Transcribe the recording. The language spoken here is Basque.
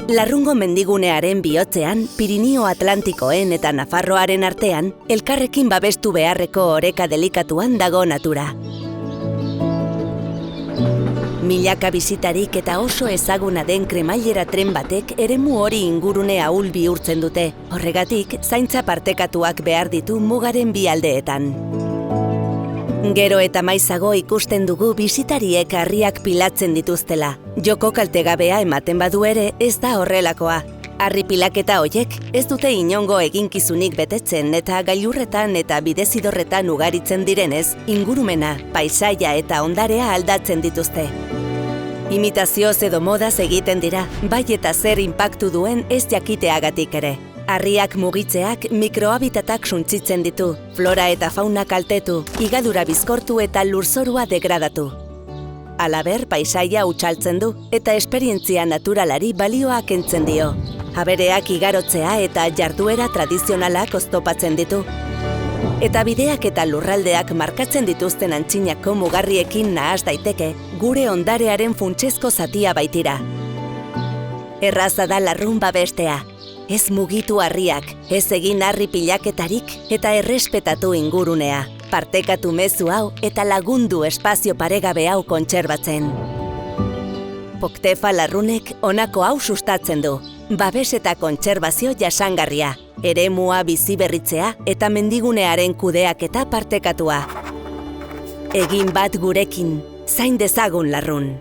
Larrungo mendigunearen bihotzean, Pirinio Atlantikoen eta Nafarroaren artean, elkarrekin babestu beharreko oreka delikatuan dago natura. Milaka bisitarik eta oso ezaguna den kremailera tren batek eremu hori ingurune ahul bihurtzen dute. Horregatik, zaintza partekatuak behar ditu mugaren bi aldeetan. Gero eta maizago ikusten dugu bisitariek harriak pilatzen dituztela. Joko kaltegabea ematen badu ere ez da horrelakoa. Harri pilaketa hoiek ez dute inongo eginkizunik betetzen eta gailurretan eta bidezidorretan ugaritzen direnez, ingurumena, paisaia eta ondarea aldatzen dituzte. Imitazioz edo modaz egiten dira, bai eta zer inpaktu duen ez jakiteagatik ere. Harriak mugitzeak mikrohabitatak suntsitzen ditu, flora eta fauna kaltetu, higadura bizkortu eta lurzorua degradatu. Halaber, paisaia hutsaltzen du eta esperientzia naturalari balioa kentzen dio. Abereak igarotzea eta jarduera tradizionalak oztopatzen ditu. Eta bideak eta lurraldeak markatzen dituzten antzinako mugarriekin nahas daiteke, gure ondarearen funtsezko zatia baitira. Erraza da larrun babestea. Ez mugitu harriak, ez egin harri pilaketarik eta errespetatu ingurunea. Partekatu mezu hau eta lagundu espazio paregabe hau kontserbatzen. Poktefa larrunek honako hau sustatzen du. Babes eta kontserbazio jasangarria, eremua bizi berritzea eta mendigunearen kudeaketa partekatua. Egin bat gurekin, zain dezagun larrun.